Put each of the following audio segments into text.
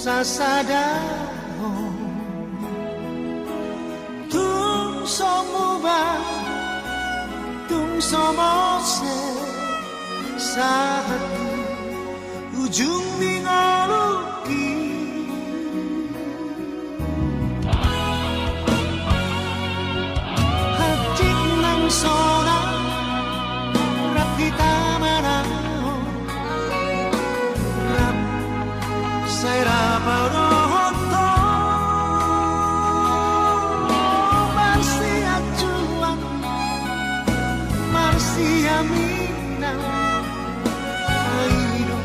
sasadao tungso muba tungso mose sa hati ujung mingoluki hati nang sona rap kita manao rap saya raparo Marsiamina Aino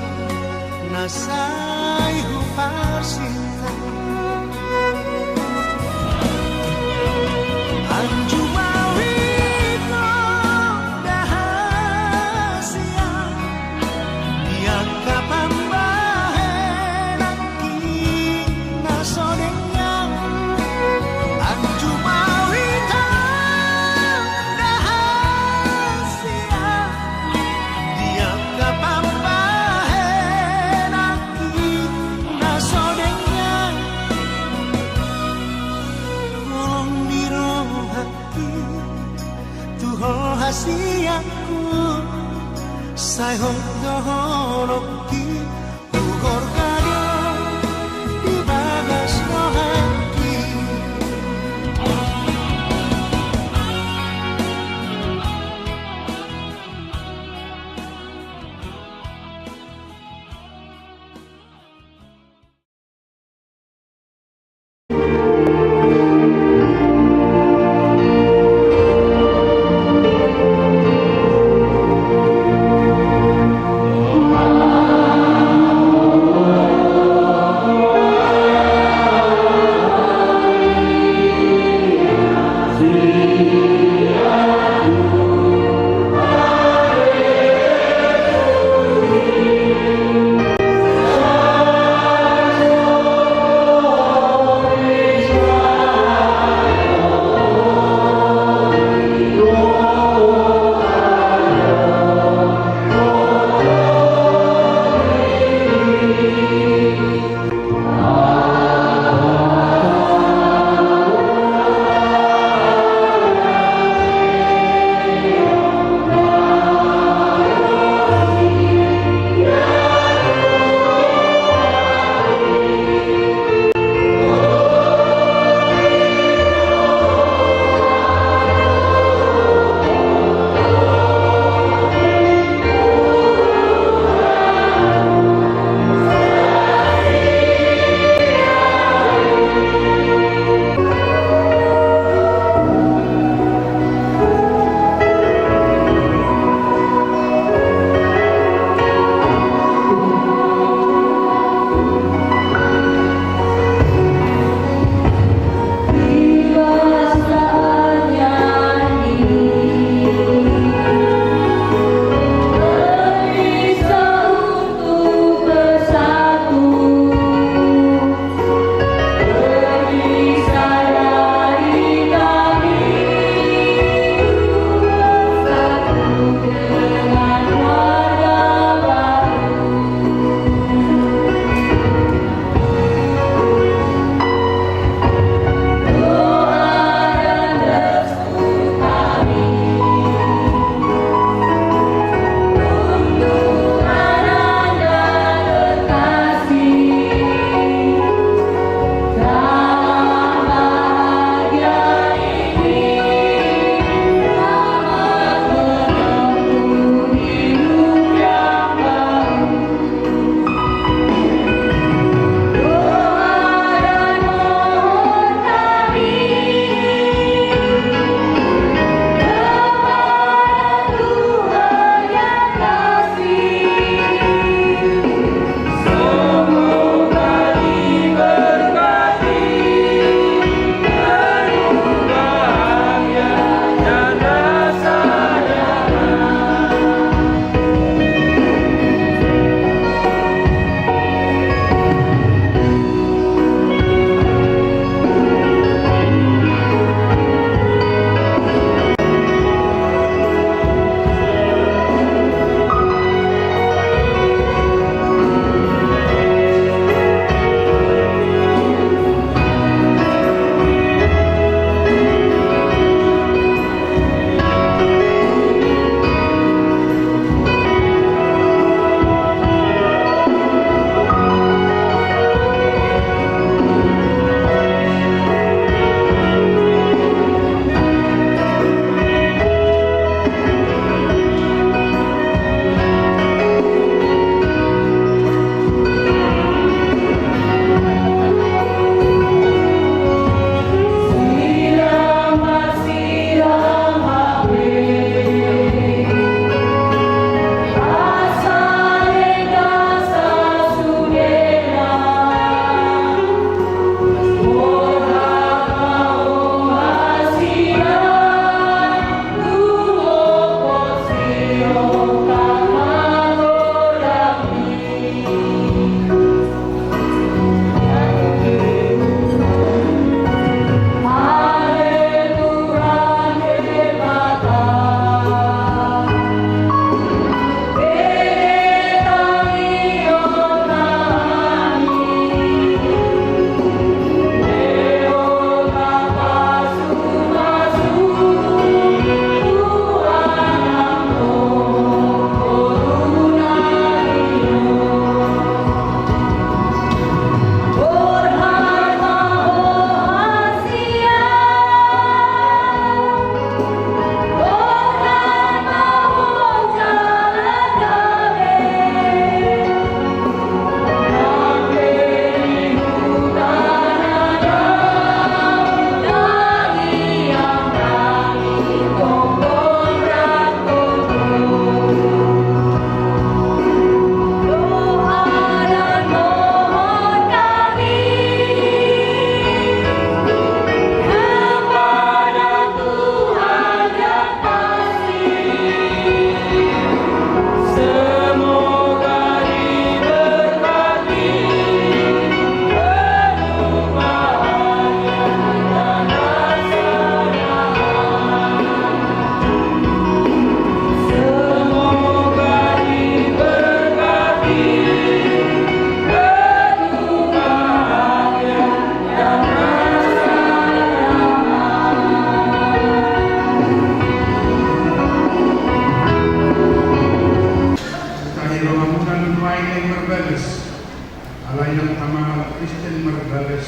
Nasai Huparsita Anjumawino Dahasia Diangka pambahe Naki Nasodenya Anjumawino Hasiaku sai hondoroki ugor kado di bagas rohaki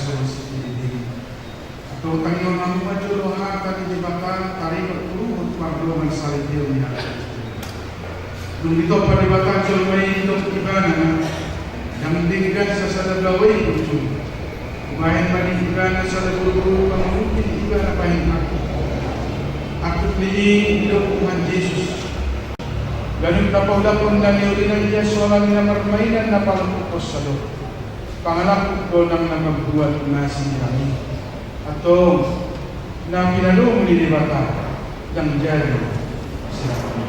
verso ini. Atau Panginoon ang majulohan di Batan, tarik turut pagdungan sa itiyo niya. Nung ito palibatan sa may itong ibana, yang dinggan sa salagaway ito. Kumain manigana sa laguluro pangungkin iba na pahin ako. Ako ni Tuhan Yesus. Ganun kapag-lapon na niyo ng Yesu ang namarmainan na palapukos sa loob. Pangalakot ko nang namagbuhat na si kami. Ato na pinalong nilibata ng diyalo sila kami.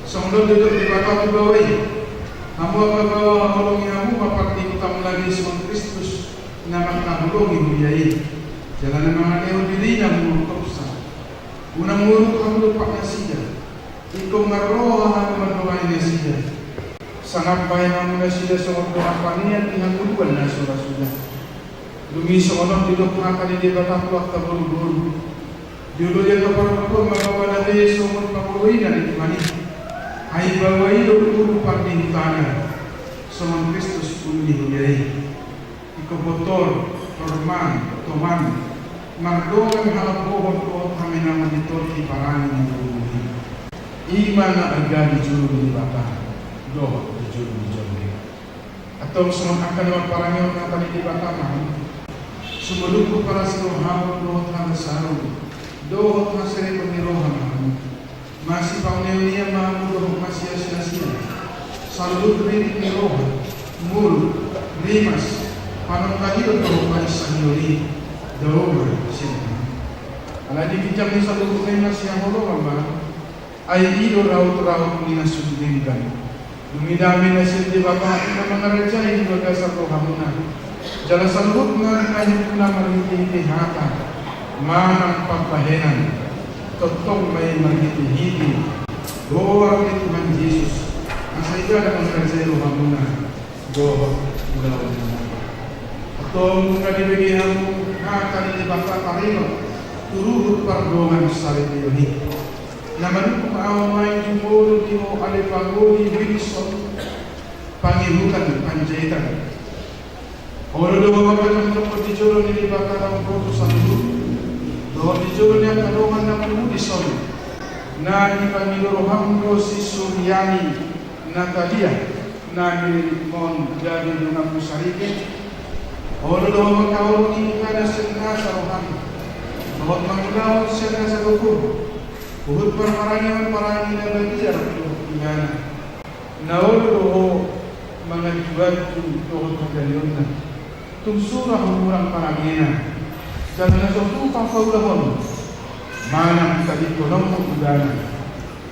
Sa unod dito nilibata ko gawin. Amo ang magawang niya mo mapagtikutam lagi sa mga Kristus na magkahulong ibuyayin. Dala ng mga neodili na murukop sa. Unang muruk ang lupa na siya. Ikaw maroha ang magawin na siya. Sangapay naman na siya sa mga paniyan ihanguluan na sura-sura. Lumiso ono dilo pa kanili batang waktu buru-buru. Dilo yang kapag magawa na tayo sumot mapuloy na rin mani. Ay baway buru pagding tanah. Sumang Kristus puli huyay. Ikaw motor, torman, toman. Magdungan halap pohon ko kami naman dito iparangin ng buru. Ima na agad juru di bata. Doh di juru di juru. Atau sumang akan naman parangin ng kanili bata man. Sumulungko para sa rohawag rohot na nasarong. Dohot na sila pagnirohan naman. Masipaw niya mahamudohok masya siya. Salud rin nirohan. Mul, rimas, panangkahil dohok man sa niyori. Dohor sila. Ala di kijam ni salud rin masya holohan ba? Ay ilo raut-raut ni nasundinggan. Lumidami na sila di bapa na mga rajay baga sa rohamunan. Jalan salubut na kahit na marihihihata, manang pagpahenan, totong may marihihihiti, doa ni Tuhan Yesus, ang sa ito na mga rezero hamuna, doa ulaw na. Atong kadibigyan mo, nakakali bata parino, turuhut pardongan sa ritiyohi. Naman kung aamay jumuro di mo alipaguli Wilson, pangihutan, panjaitan. Olo doon magandang pagdijolo nilibaka ng proto sa lulo. Doon dijolo niya kalungan ng Udison na ipaniluruhang ko si Suryani Natalia na nilimon gagawin ng ang musarike. Olo doon magkaulong inika na siya sa rohang. Doon magulawag siya na sa lukuro. Buhut parangin na bagiyar tingana. Naolo doon mga ibad doon magaliyon na. Tumsura humurang paranginan. Dahil na sa tupang kaulahon, manang kadikolong mong uganan,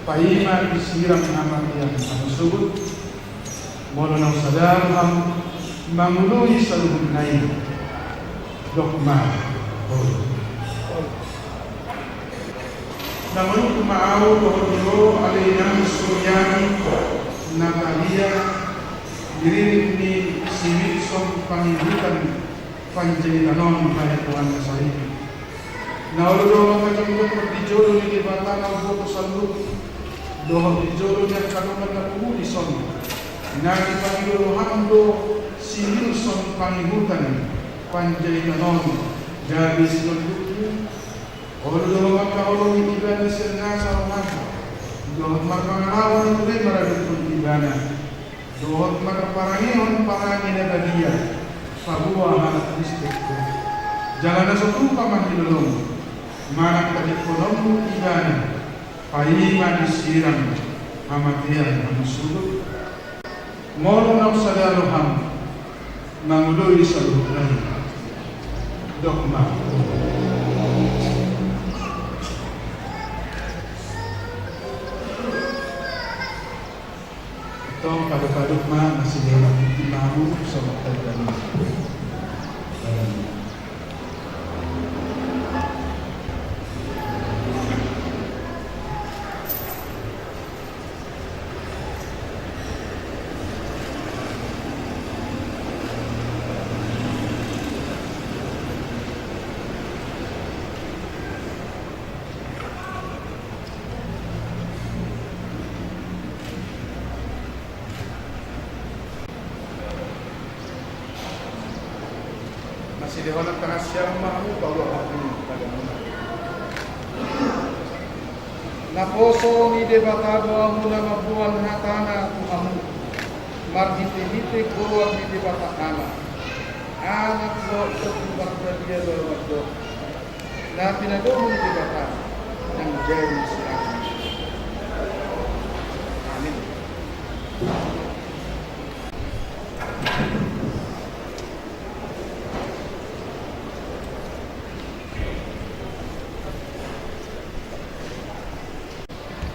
paima isirang amat yan ang sugot, molo ng sadarang manguloy sa lubog na iyo. Dokma. Naman kumaaw ko dito, alinang Suryani, Natalia, dirinig ni si Wilson pangibutan panjayitanon kaya Tuhan na sarili. Nauludo ang kajambot magdijolo ni Libata ng boto sa loob. Doon dijolo niya kanuman na Wilson. Nagi pangiluluhan do si Wilson pangibutan panjayitanon. Gabi sinulog. Uludo ang kaulong iba na siya sa umaga. Doon magpangalawan ito rin maraming kong iba na. Doon magparangiyon parangin na bagiya. Pabuwa halat Kristo. Jangan na sa tupa manilulong. Manang kadikonom igana. Paima disirang hamatian ang sulog. Moro ng sadaruham. Manguloy sa luhay. Dokma. Itong kadukadukma na silang imamu sa magtagdali. Masih dihonak tengah siang mahu bawa hati pada mana. Naposo ni debatado amu na mabuan hatana ku amu. Marhite-hite goa ni debatana. Anak do ketumbar dia do. Na pinado ni debatana yang jadi siang. Amin.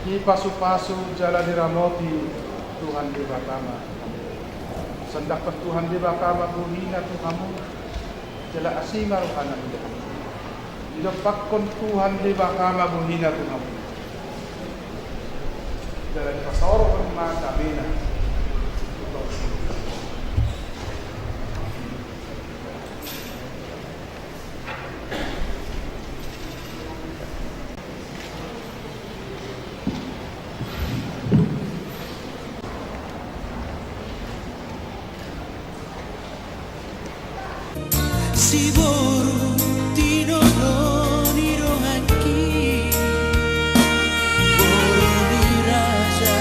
Di pasu-pasu jalan diramoti Tuhan di Batama. Sendak Tuhan di Batama buhina tu kamu jala asinga rohana ida. Ida pakkon Tuhan di Batama buhina tu kamu. Jala pasoro kan mata bina. Si boru tinodoni rohaki boru diraja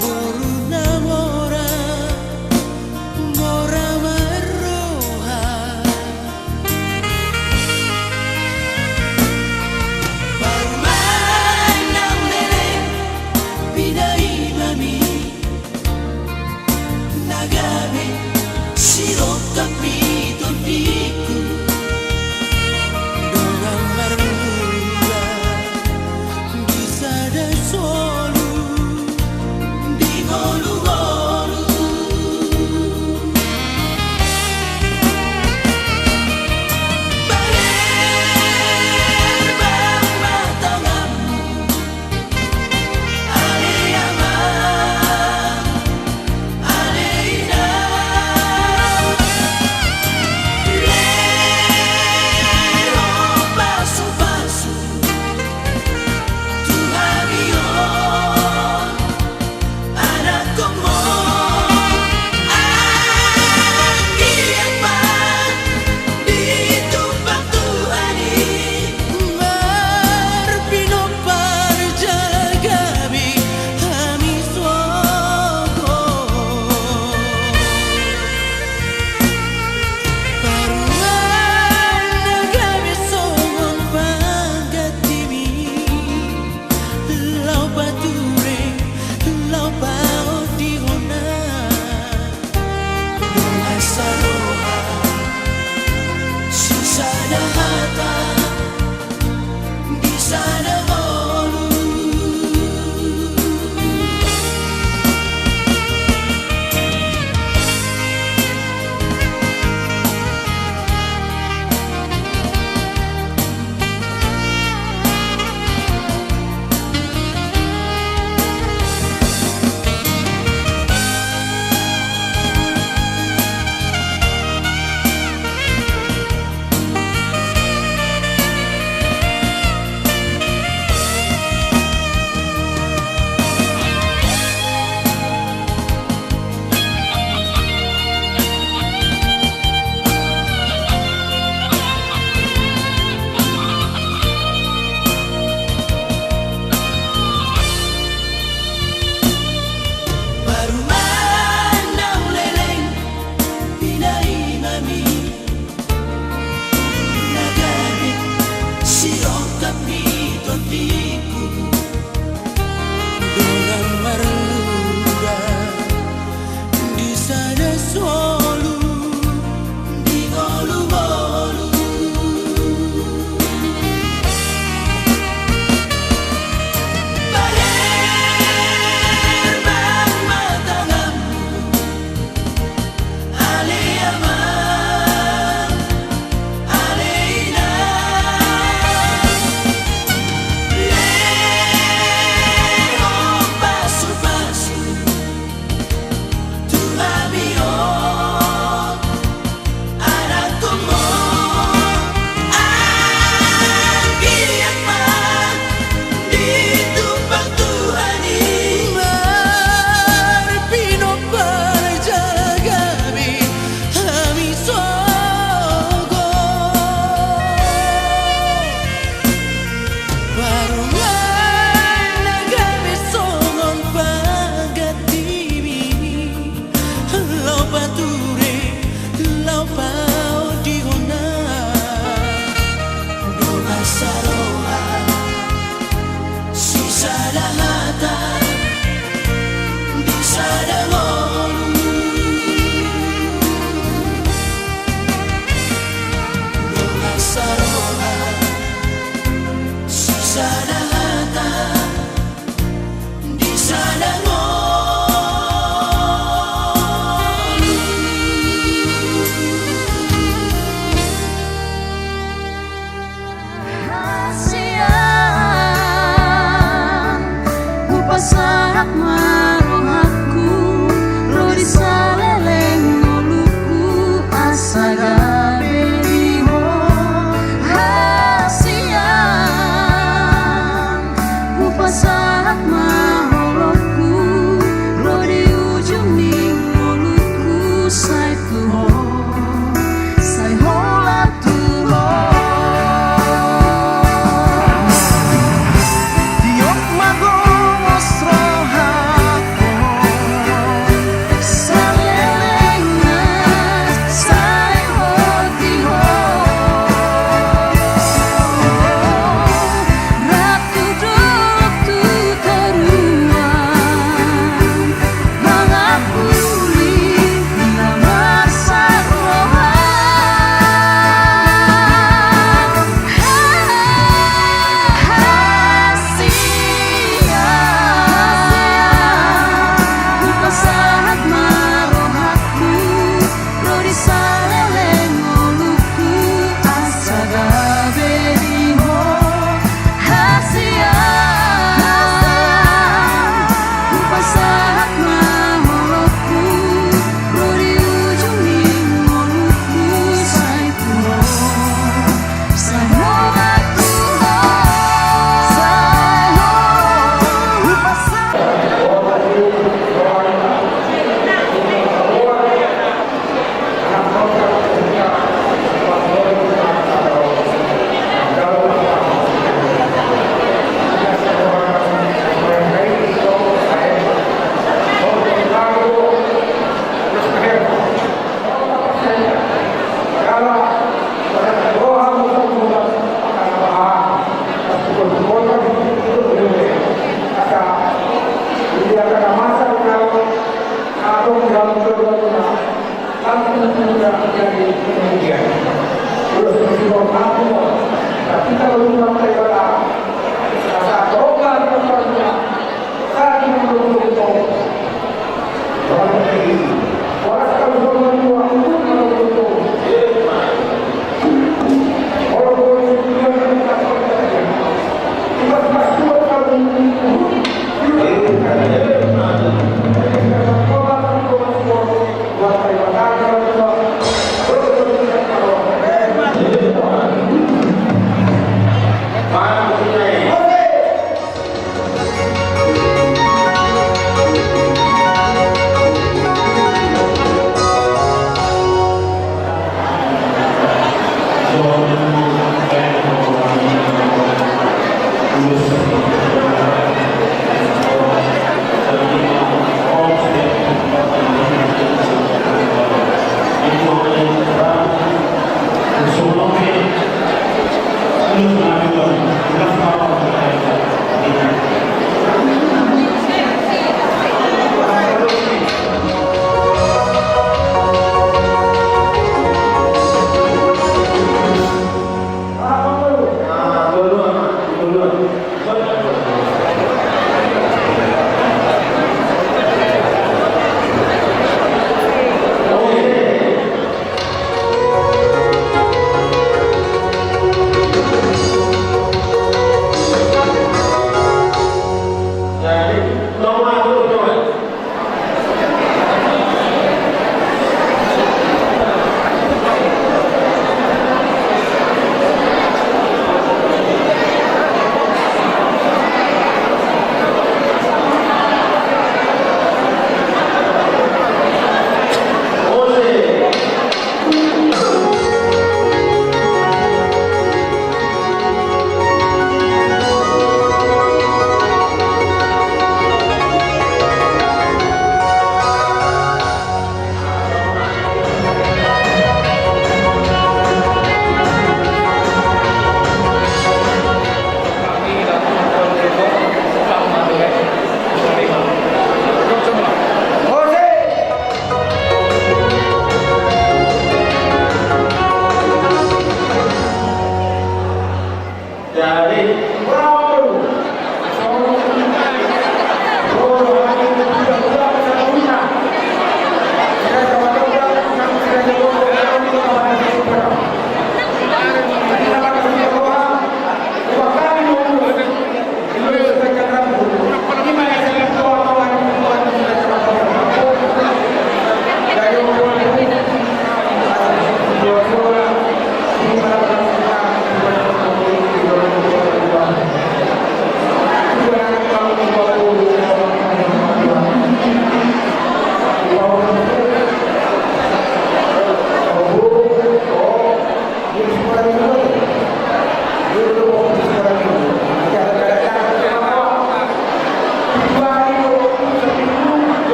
boru namora mora maroha parmai namere bidai mami nagame siro capito diku dorang marmula bisa da solo di golu-golu baler bang matangamu ale amang ale ina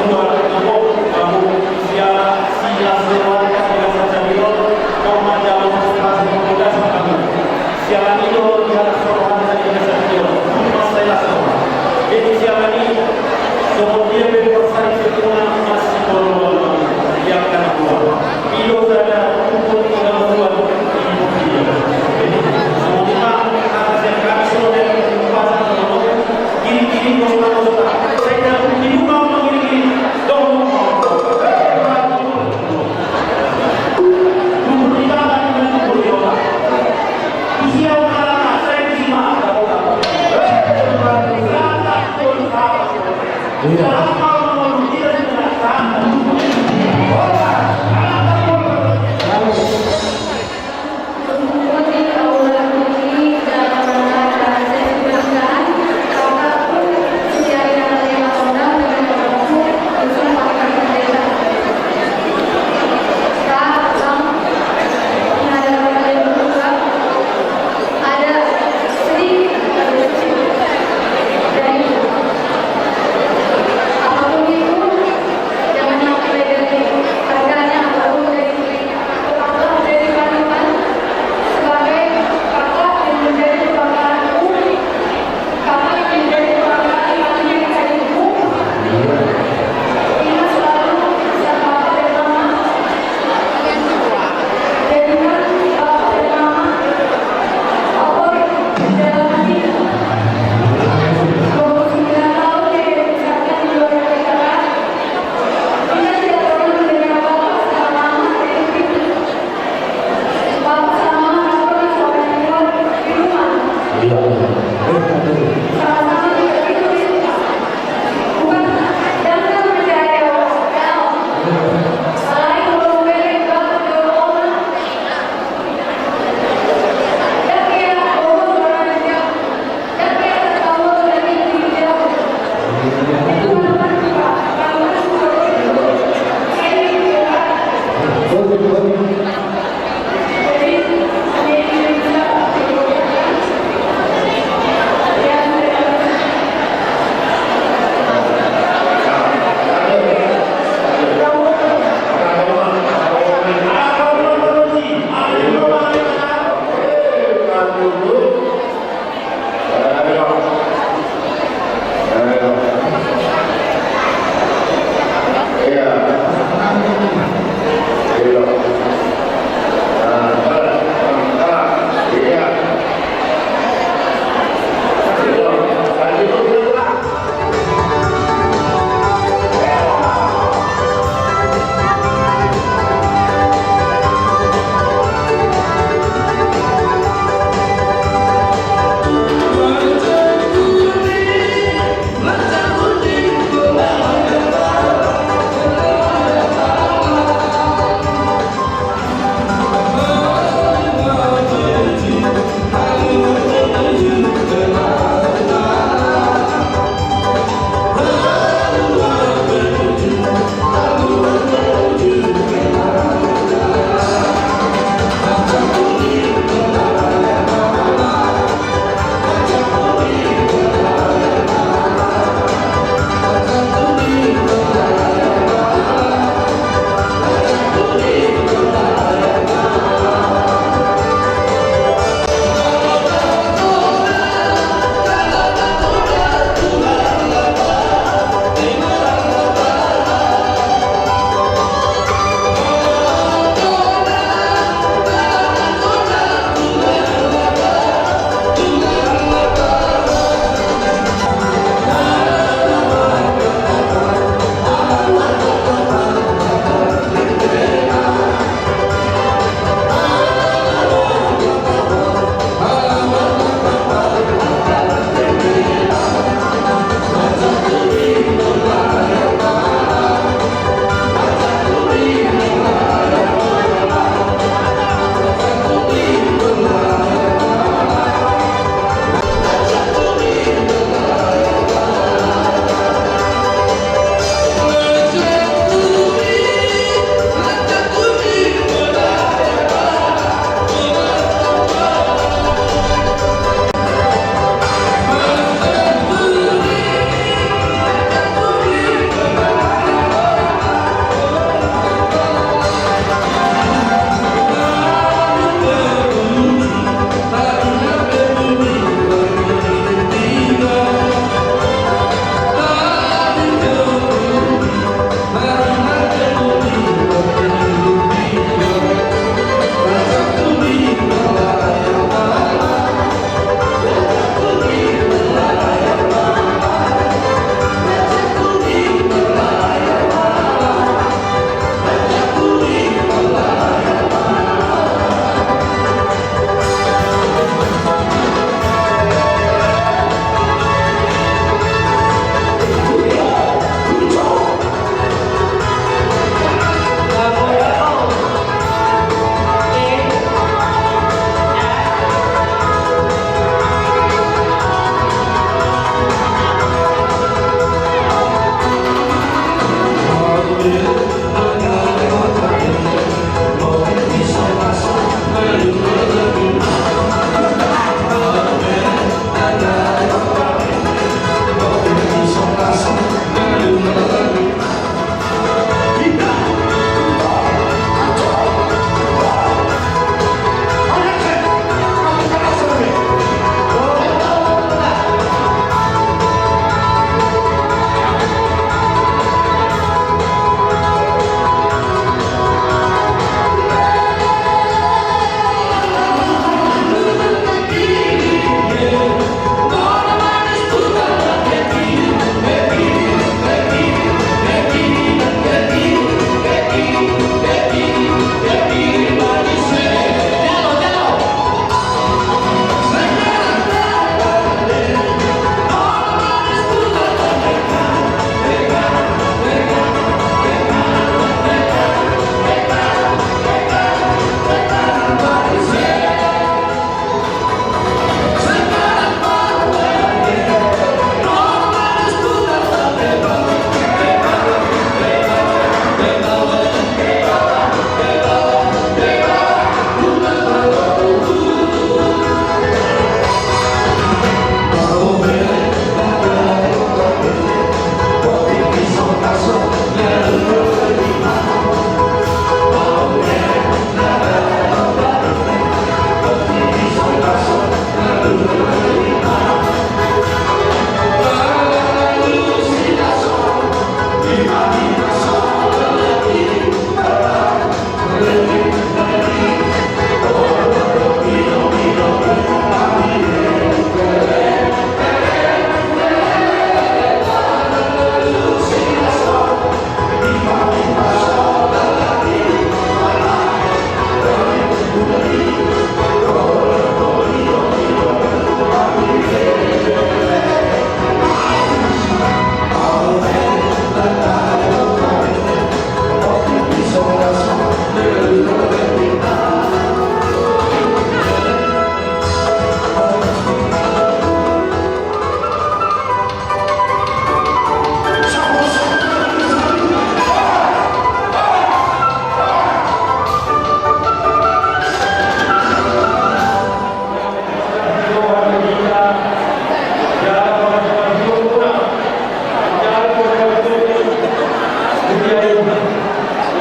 Nama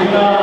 Afrika